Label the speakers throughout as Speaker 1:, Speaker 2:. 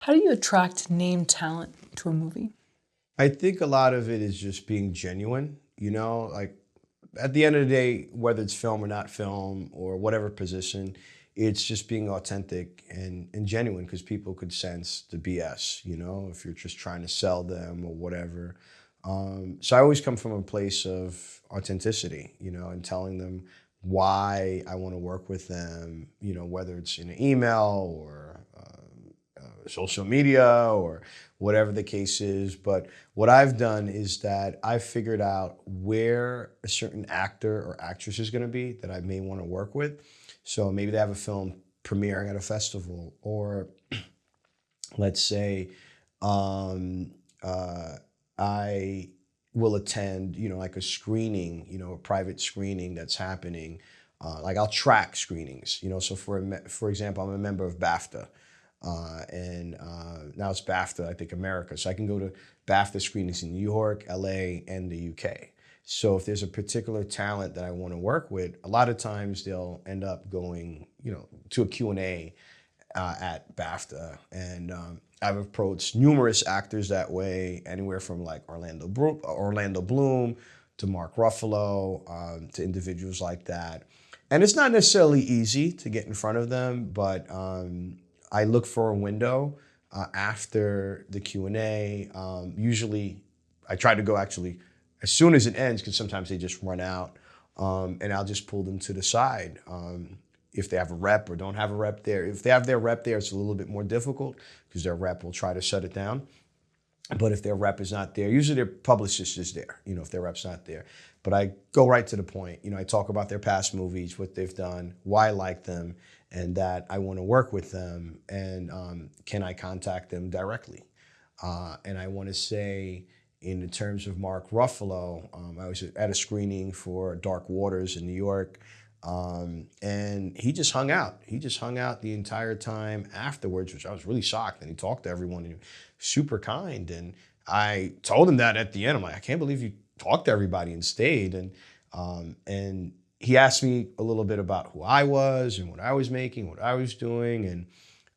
Speaker 1: How do you attract name talent to a movie?
Speaker 2: I think a lot of it is just being genuine, like at the end of the day, whether it's film or not film or whatever position, it's just being authentic and genuine because people could sense the BS, if you're just trying to sell them or whatever. So I always come from a place of authenticity, and telling them why I want to work with them, whether it's in an email or social media or whatever the case is. But what I've done is that I've figured out where a certain actor or actress is going to be that I may want to work with. So maybe they have a film premiering at a festival, or let's say I will attend, like a screening, a private screening that's happening. Like I'll track screenings, so for example, I'm a member of BAFTA. And now it's BAFTA, I think, America. So I can go to BAFTA screenings in New York, LA, and the UK. So if there's a particular talent that I want to work with, a lot of times they'll end up going, to a Q&A at BAFTA. And I've approached numerous actors that way, anywhere from like Orlando Bloom to Mark Ruffalo, to individuals like that. And it's not necessarily easy to get in front of them, but I look for a window after the Q&A. Usually, I try to go actually as soon as it ends because sometimes they just run out, and I'll just pull them to the side. If they have a rep or don't have a rep there. If they have their rep there, it's a little bit more difficult because their rep will try to shut it down. But if their rep is not there, usually their publicist is there, if their rep's not there. But I go right to the point. I talk about their past movies, what they've done, why I like them, and that I want to work with them, and can I contact them directly? And I want to say, in the terms of Mark Ruffalo, I was at a screening for Dark Waters in New York, and he just hung out. He just hung out the entire time afterwards, which I was really shocked. And he talked to everyone, and he was super kind. And I told him that at the end. I'm like, I can't believe you talked to everybody and stayed. And he asked me a little bit about who I was and what I was making, what I was doing,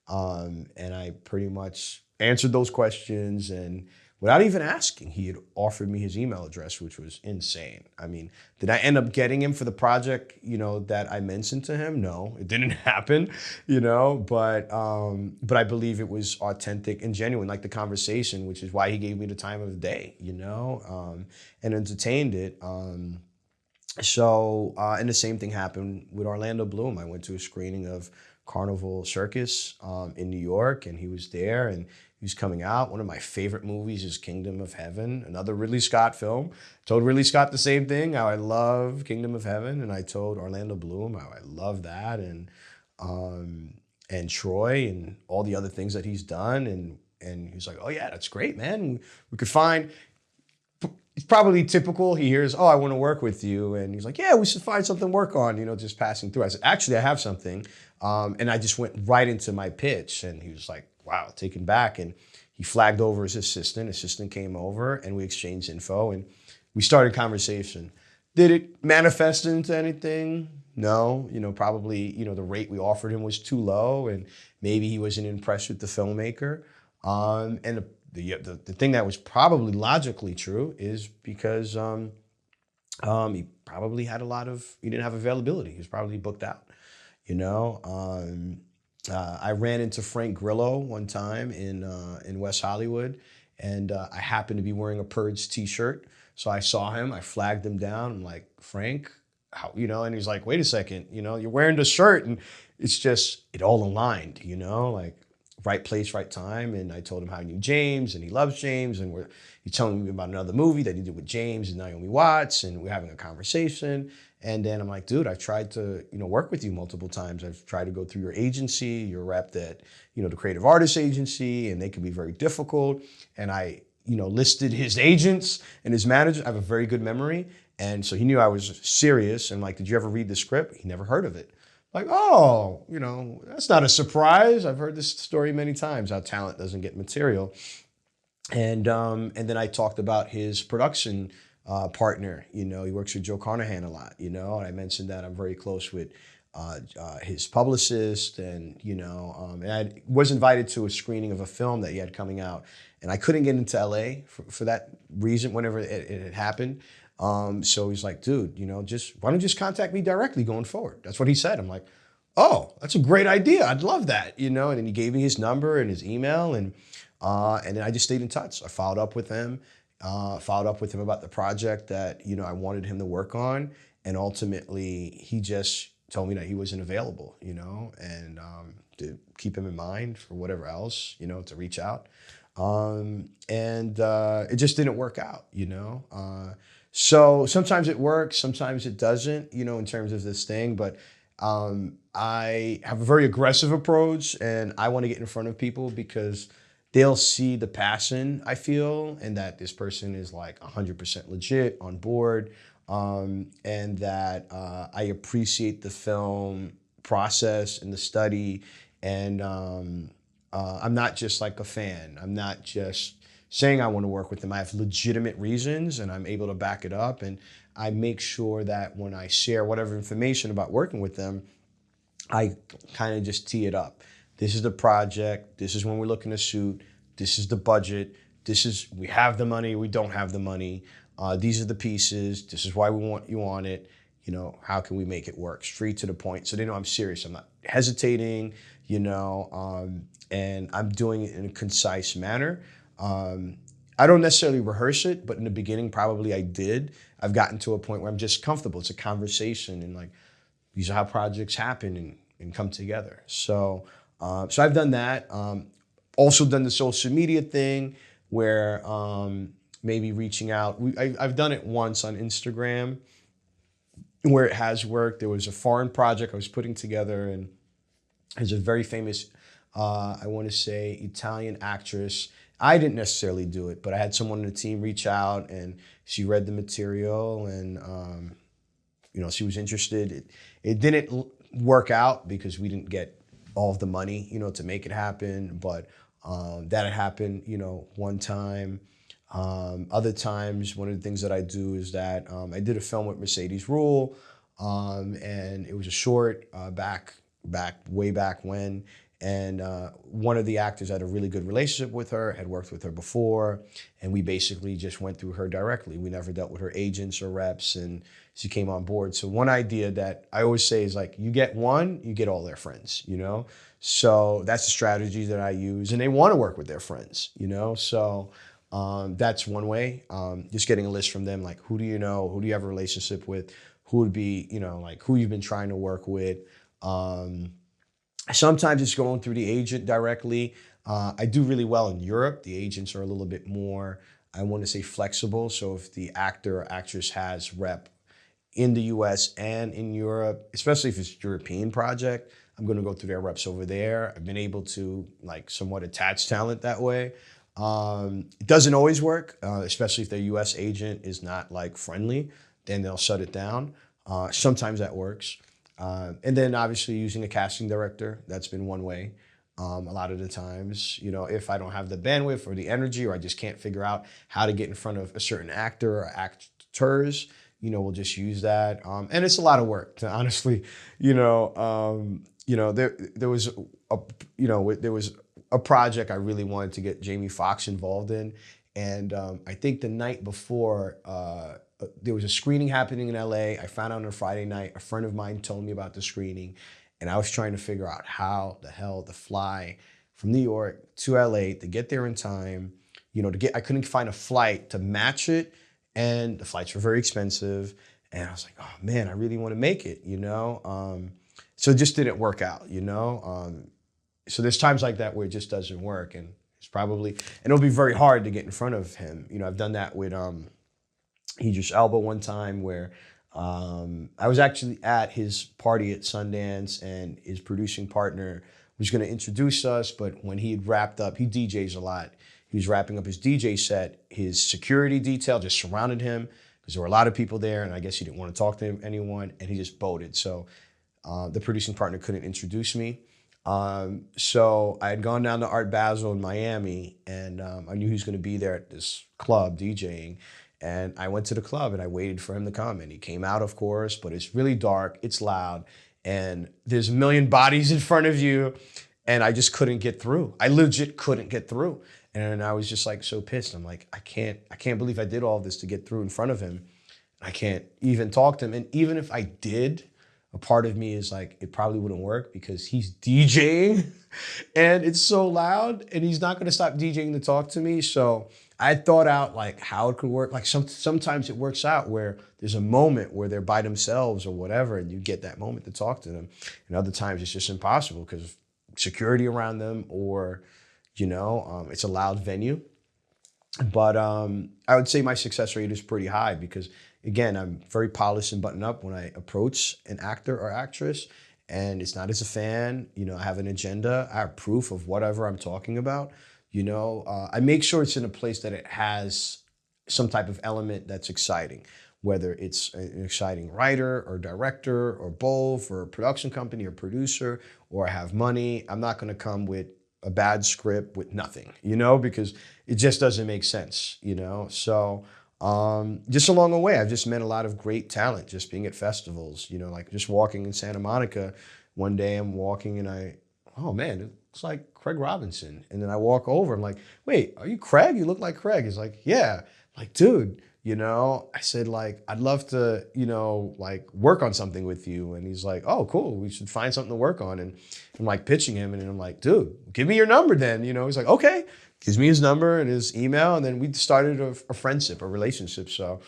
Speaker 2: and I pretty much answered those questions. And without even asking, he had offered me his email address, which was insane. I mean, did I end up getting him for the project, that I mentioned to him? No, it didn't happen, but I believe it was authentic and genuine, like the conversation, which is why he gave me the time of the day, and entertained it. And the same thing happened with Orlando Bloom. I went to a screening of Carnival Circus in New York, and he was there, and he was coming out. One of my favorite movies is Kingdom of Heaven, another Ridley Scott film. Told Ridley Scott the same thing, how I love Kingdom of Heaven, and I told Orlando Bloom how I love that, and Troy, and all the other things that he's done, and he was like, "Oh yeah, that's great, man. We could find." It's probably typical. He hears, "Oh, I want to work with you." And he's like, "Yeah, we should find something to work on," just passing through. I said, "Actually, I have something." And I just went right into my pitch. And he was like, wow, taken back. And he flagged over his assistant. Assistant came over and we exchanged info and we started conversation. Did it manifest into anything? No. Probably, the rate we offered him was too low and maybe he wasn't impressed with the filmmaker. And the thing that was probably logically true is because he probably had he didn't have availability. He was probably booked out, I ran into Frank Grillo one time in West Hollywood, and I happened to be wearing a Purge t-shirt. So I saw him, I flagged him down. I'm like, "Frank, how, and he's like, "Wait a second, you're wearing the shirt." And it's just, it all aligned, like right place, right time. And I told him how I knew James and he loves James. And he's telling me about another movie that he did with James and Naomi Watts. And we're having a conversation. And then I'm like, "Dude, I've tried to, work with you multiple times. I've tried to go through your agency, your rep at, the Creative Artists Agency, and they can be very difficult." And I, listed his agents and his manager. I have a very good memory. And so he knew I was serious. And like, "Did you ever read the script?" He never heard of it. Like, "Oh, that's not a surprise. I've heard this story many times, how talent doesn't get material." And then I talked about his production partner. He works with Joe Carnahan a lot, and I mentioned that I'm very close with his publicist, and and I was invited to a screening of a film that he had coming out, and I couldn't get into LA for that reason whenever it had happened. So he's like, dude, just why don't you just contact me directly going forward? That's what he said. I'm like, oh, that's a great idea. I'd love that, And then he gave me his number and his email, and then I just stayed in touch. I followed up with him, about the project that I wanted him to work on, and ultimately he just told me that he wasn't available, and to keep him in mind for whatever else, to reach out. And it just didn't work out, So sometimes it works, sometimes it doesn't, in terms of this thing. But I have a very aggressive approach, and I want to get in front of people because they'll see the passion I feel, and that this person is like 100% legit on board. And that I appreciate the film process and the study, and I'm not just like a fan. I'm not just saying I want to work with them. I have legitimate reasons, and I'm able to back it up, and I make sure that when I share whatever information about working with them, I kind of just tee it up. This is the project. This is when we're looking to shoot. This is the budget. We have the money. We don't have the money. These are the pieces. This is why we want you on it. How can we make it work? Straight to the point. So they know I'm serious. I'm not hesitating, and I'm doing it in a concise manner. I don't necessarily rehearse it, but in the beginning, probably I did. I've gotten to a point where I'm just comfortable. It's a conversation, and like, these are how projects happen and come together. So I've done that. Also done the social media thing where maybe reaching out. I've done it once on Instagram where it has worked. There was a foreign project I was putting together, and there's a very famous, I want to say, Italian actress. I didn't necessarily do it, but I had someone on the team reach out, and she read the material, and she was interested. It didn't work out because we didn't get all of the money, to make it happen. But that had happened, one time. Other times, one of the things that I do is that I did a film with Mercedes Rule, and it was a short way back when. And one of the actors had a really good relationship with her, had worked with her before, and we basically just went through her directly. We never dealt with her agents or reps, and she came on board. So one idea that I always say is like, you get one, you get all their friends, So that's the strategy that I use, and they want to work with their friends, So that's one way. Just getting a list from them, like, who do you know? Who do you have a relationship with? Who would be, like, who you've been trying to work with? Sometimes it's going through the agent directly. I do really well in Europe. The agents are a little bit more, I want to say, flexible. So if the actor or actress has rep in the US and in Europe, especially if it's a European project, I'm going to go through their reps over there. I've been able to like somewhat attach talent that way. It doesn't always work, especially if their US agent is not like friendly, then they'll shut it down. Sometimes that works. And then obviously using a casting director, that's been one way. A lot of the times, if I don't have the bandwidth or the energy, or I just can't figure out how to get in front of a certain actor or actors, we'll just use that. And it's a lot of work to honestly, there was a project I really wanted to get Jamie Foxx involved in. And I think the night before, there was a screening happening in LA. I found out on a Friday night. A friend of mine told me about the screening, and I was trying to figure out how the hell to fly from New York to LA to get there in time. I couldn't find a flight to match it, and the flights were very expensive. And I was like, oh man, I really want to make it, So it just didn't work out, So there's times like that where it just doesn't work, and it'll be very hard to get in front of him. I've done that with Idris Elba one time where I was actually at his party at Sundance, and his producing partner was going to introduce us, but when he had wrapped up, he DJs a lot. He was wrapping up his DJ set. His security detail just surrounded him because there were a lot of people there, and I guess he didn't want to talk to anyone, and he just bolted. So the producing partner couldn't introduce me. So I had gone down to Art Basel in Miami, and I knew he was going to be there at this club DJing. And I went to the club and I waited for him to come, and he came out, of course, but it's really dark, it's loud, and there's a million bodies in front of you, and I just couldn't get through. I legit couldn't get through. And I was just like so pissed. I'm like, I can't believe I did all this to get through in front of him. I can't even talk to him. And even if I did, a part of me is like, it probably wouldn't work because he's DJing and it's so loud and he's not going to stop DJing to talk to me. So I thought out like how it could work. Like sometimes it works out where there's a moment where they're by themselves or whatever, and you get that moment to talk to them. And other times it's just impossible because of security around them, or, it's a loud venue. But I would say my success rate is pretty high because, again, I'm very polished and buttoned up when I approach an actor or actress. And it's not as a fan. I have an agenda. I have proof of whatever I'm talking about. I make sure it's in a place that it has some type of element that's exciting, whether it's an exciting writer or director or both, or a production company or producer, or I have money. I'm not going to come with a bad script with nothing, because it just doesn't make sense, So just along the way, I've just met a lot of great talent just being at festivals, like just walking in Santa Monica. One day I'm walking and oh man, it's like Craig Robinson. And then I walk over, I'm like, wait, are you Craig? You look like Craig. He's like, yeah. I'm like, dude, I said, like, I'd love to, like work on something with you. And he's like, oh, cool. We should find something to work on. And I'm like pitching him. And I'm like, dude, give me your number then. He's like, okay. Gives me his number and his email. And then we started a friendship, a relationship. So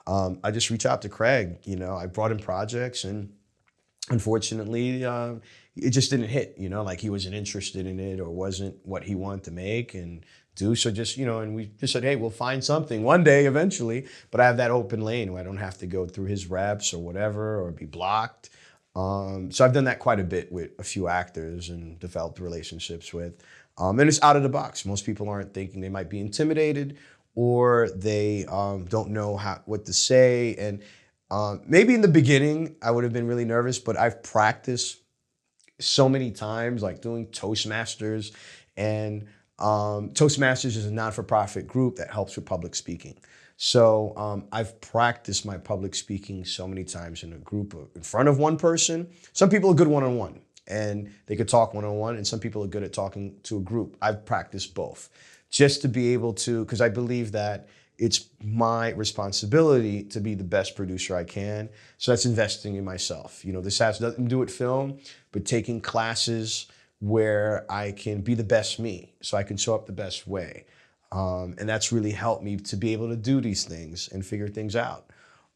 Speaker 2: I just reached out to Craig. I brought him projects, and unfortunately, it just didn't hit, like he wasn't interested in it or wasn't what he wanted to make and do. So just, and we just said, hey, we'll find something one day eventually, but I have that open lane where I don't have to go through his reps or whatever or be blocked. So I've done that quite a bit with a few actors and developed relationships with. And it's out of the box. Most people aren't thinking, they might be intimidated or they don't know what to say. And maybe in the beginning, I would have been really nervous, but I've practiced so many times, like doing Toastmasters. And Toastmasters is a non-for-profit group that helps with public speaking. So I've practiced my public speaking so many times in a group in front of one person. Some people are good one-on-one and they could talk one-on-one, and some people are good at talking to a group. I've practiced both just to be able to, because I believe that it's my responsibility to be the best producer I can. So that's investing in myself. This has nothing to do with film, but taking classes where I can be the best me, so I can show up the best way. And that's really helped me to be able to do these things and figure things out.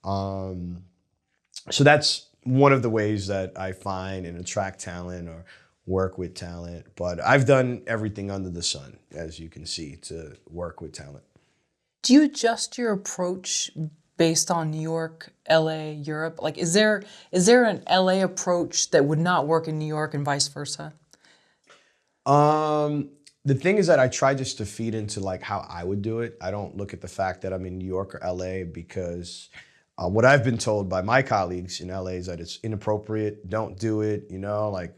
Speaker 2: So that's one of the ways that I find and attract talent or work with talent. But I've done everything under the sun, as you can see, to work with talent.
Speaker 1: Do you adjust your approach based on New York, LA, Europe? Like, is there an LA approach that would not work in New York and vice versa?
Speaker 2: The thing is that I try just to feed into like how I would do it. I don't look at the fact that I'm in New York or LA because what I've been told by my colleagues in LA is that it's inappropriate. Don't do it. Like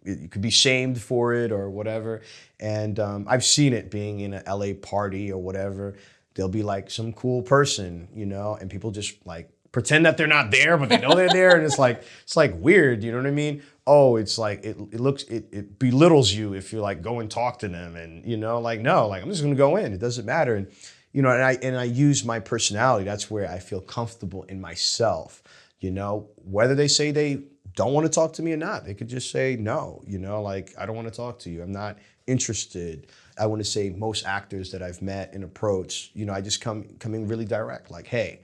Speaker 2: you could be shamed for it or whatever. And I've seen it being in an LA party or whatever. There'll be like some cool person, and people just like pretend that they're not there, but they know they're there. And it's like weird, you know what I mean? Oh, it's like, it belittles you if you like go and talk to them and, like, no, like I'm just gonna go in, it doesn't matter. And, and I use my personality. That's where I feel comfortable in myself, whether they say they don't want to talk to me or not, they could just say no, like, I don't want to talk to you. I'm not interested. I want to say most actors that I've met and approached, I just come in really direct, like, hey,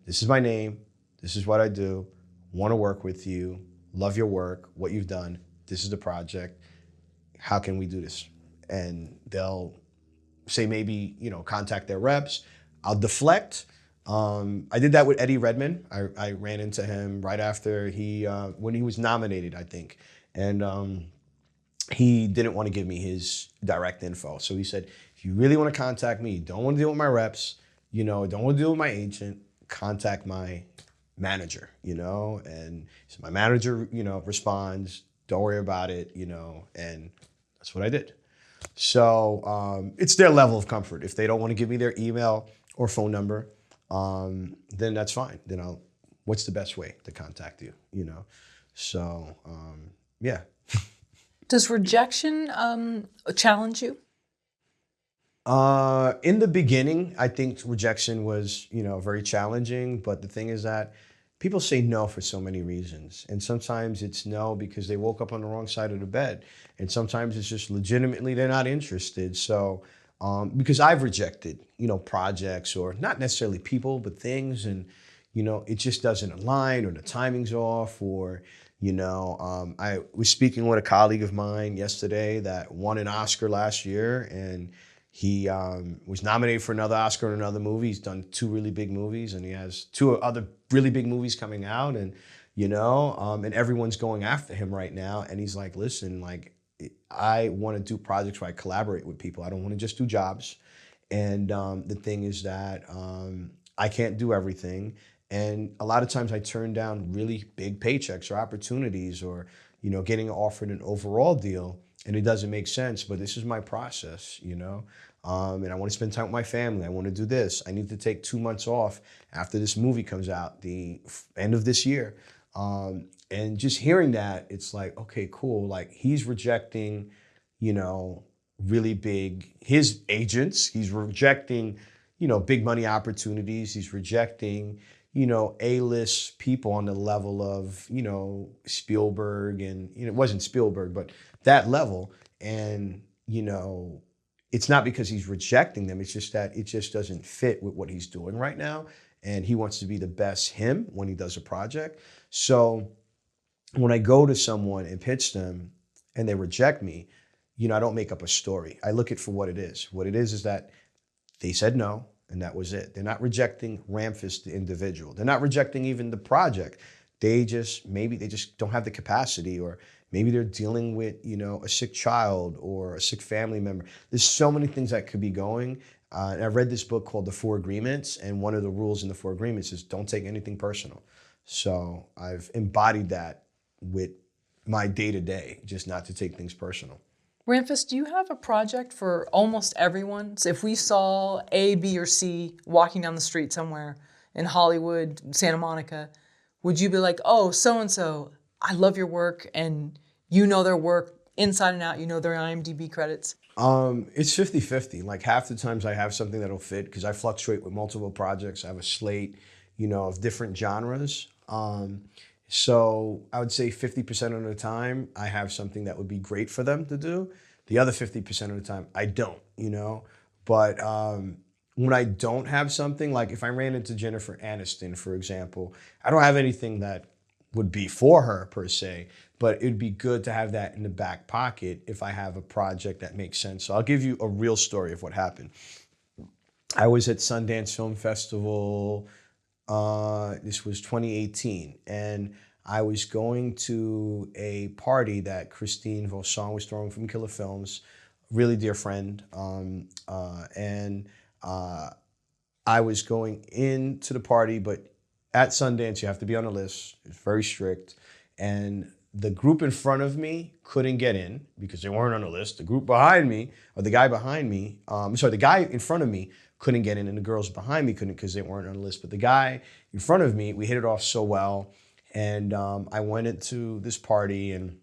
Speaker 2: this is my name, this is what I do, want to work with you, love your work, what you've done, this is the project, how can we do this? And they'll say maybe, contact their reps, I'll deflect. I did that with Eddie Redmayne. I ran into him right after when he was nominated, I think. And he didn't want to give me his direct info. So he said, if you really want to contact me, don't want to deal with my reps, don't want to deal with my agent, contact my manager, and so my manager, responds, don't worry about it, and that's what I did. So it's their level of comfort. If they don't want to give me their email or phone number, then that's fine. Then what's the best way to contact you, So yeah.
Speaker 1: Does rejection challenge you?
Speaker 2: In the beginning, I think rejection was, very challenging. But the thing is that people say no for so many reasons. And sometimes it's no because they woke up on the wrong side of the bed. And sometimes it's just legitimately they're not interested. So, because I've rejected, projects or not necessarily people, but things. And, it just doesn't align or the timing's off or, I was speaking with a colleague of mine yesterday that won an Oscar last year, and he was nominated for another Oscar in another movie. He's done two really big movies, and he has two other really big movies coming out. And and everyone's going after him right now. And he's like, "Listen, like, I want to do projects where I collaborate with people. I don't want to just do jobs." And the thing is that I can't do everything. And a lot of times I turn down really big paychecks or opportunities or, getting offered an overall deal. And it doesn't make sense, but this is my process, and I want to spend time with my family. I want to do this. I need to take 2 months off after this movie comes out, the end of this year. And just hearing that, it's like, okay, cool. Like he's rejecting, you know, really big, his agents, he's rejecting, big money opportunities. He's rejecting, A-list people on the level of, Spielberg and, it wasn't Spielberg, but that level. And, it's not because he's rejecting them. It's just that it just doesn't fit with what he's doing right now. And he wants to be the best him when he does a project. So when I go to someone and pitch them and they reject me, I don't make up a story. I look at it for what it is. What it is that they said no, and that was it. They're not rejecting Ramfis, the individual. They're not rejecting even the project. Maybe they just don't have the capacity, or maybe they're dealing with, a sick child or a sick family member. There's so many things that could be going. And I read this book called The Four Agreements, and one of the rules in the Four Agreements is don't take anything personal. So I've embodied that with my day-to-day, just not to take things personal.
Speaker 1: Ramfis, do you have a project for almost everyone? So if we saw A, B, or C walking down the street somewhere in Hollywood, Santa Monica, would you be like, oh, so-and-so, I love your work, and you know their work inside and out, you know their IMDb credits?
Speaker 2: It's 50-50. Like half the times I have something that'll fit because I fluctuate with multiple projects. I have a slate, of different genres. So I would say 50% of the time I have something that would be great for them to do. The other 50% of the time I don't. But when I don't have something, like if I ran into Jennifer Aniston, for example, I don't have anything that would be for her per se, but it'd be good to have that in the back pocket if I have a project that makes sense. So I'll give you a real story of what happened. I was at Sundance Film Festival. This was 2018, and I was going to a party that Christine Vauchon was throwing from Killer Films, really dear friend, and I was going into the party, but at Sundance you have to be on a list. It's very strict, and the group in front of me couldn't get in because they weren't on the list. The group behind me, or the guy behind me, the guy in front of me couldn't get in, and the girls behind me couldn't because they weren't on the list. But the guy in front of me, we hit it off so well. And I went into this party, and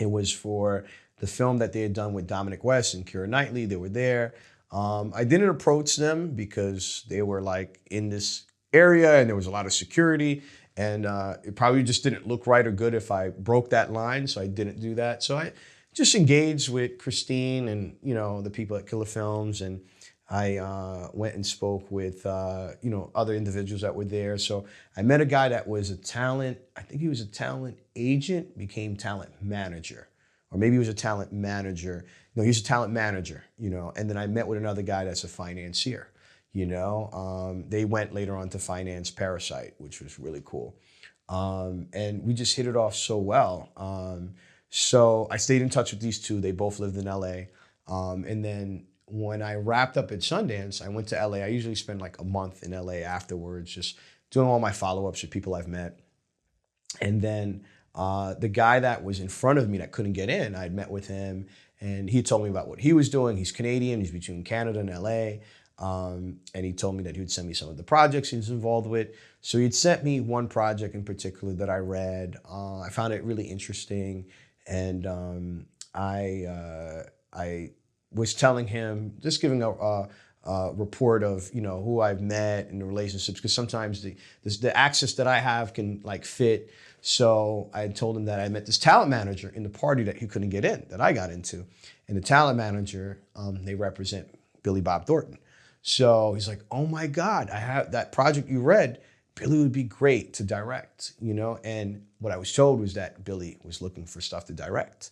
Speaker 2: it was for the film that they had done with Dominic West and Keira Knightley. They were there. I didn't approach them because they were like in this area and there was a lot of security. And it probably just didn't look right or good if I broke that line. So I didn't do that. So I just engaged with Christine and, the people at Killer Films. And I went and spoke with, other individuals that were there. So I met a guy that was I think he was a talent agent, became talent manager. Or maybe he was a talent manager. No, he was a talent manager, And then I met with another guy that's a financier, They went later on to finance Parasite, which was really cool. And we just hit it off so well. So I stayed in touch with these two. They both lived in LA. And then when I wrapped up at Sundance, I went to LA. I usually spend like a month in LA afterwards, just doing all my follow-ups with people I've met. And then the guy that was in front of me that couldn't get in, I'd met with him, and he told me about what he was doing. He's Canadian. He's between Canada and LA. And he told me that he would send me some of the projects he was involved with. So he'd sent me one project in particular that I read. I found it really interesting, and I was telling him, just giving a report of who I've met and the relationships, because sometimes the access that I have can like fit. So I had told him that I met this talent manager in the party that he couldn't get in, that I got into, and the talent manager, they represent Billy Bob Thornton. So he's like, "Oh my God, I have that project you read. Billy would be great to direct," And what I was told was that Billy was looking for stuff to direct,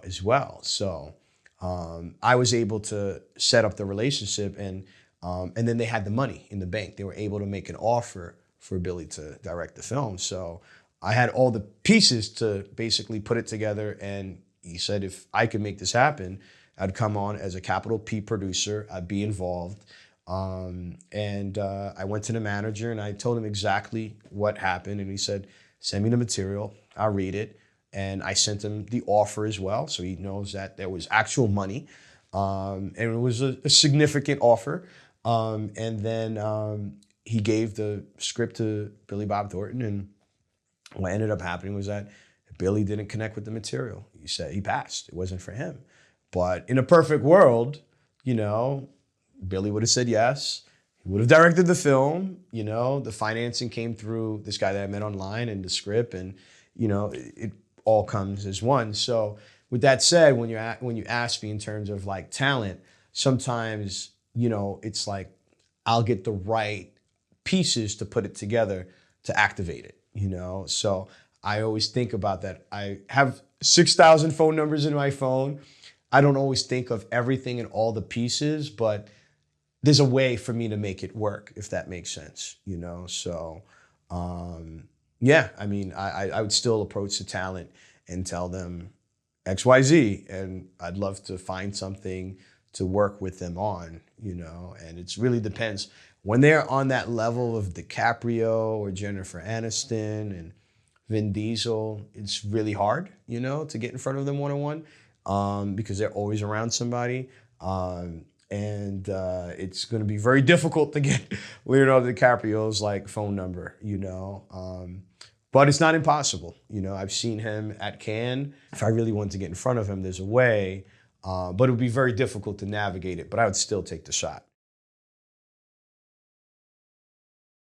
Speaker 2: as well. So I was able to set up the relationship, and then they had the money in the bank. They were able to make an offer for Billy to direct the film. So I had all the pieces to basically put it together, and he said if I could make this happen, I'd come on as a capital P producer. I'd be involved. I went to the manager and I told him exactly what happened. And he said, "Send me the material. I'll read it." And I sent him the offer as well, so he knows that there was actual money. And it was a significant offer. And then he gave the script to Billy Bob Thornton. And what ended up happening was that Billy didn't connect with the material. He said he passed. It wasn't for him. But in a perfect world, Billy would have said yes. He would have directed the film. The financing came through this guy that I met online, and the script, and it all comes as one. So with that said, when you ask me in terms of like talent, sometimes it's like I'll get the right pieces to put it together to activate it. So I always think about that. I have 6,000 phone numbers in my phone. I don't always think of everything and all the pieces, but there's a way for me to make it work, if that makes sense, So, yeah, I mean, I would still approach the talent and tell them XYZ, and I'd love to find something to work with them on, and it really depends. When they're on that level of DiCaprio or Jennifer Aniston and Vin Diesel, it's really hard, to get in front of them one-on-one. Because they're always around somebody. It's going to be very difficult to get Leonardo DiCaprio's phone number, but it's not impossible. I've seen him at Cannes. If I really wanted to get in front of him, there's a way, but it would be very difficult to navigate it, but I would still take the shot.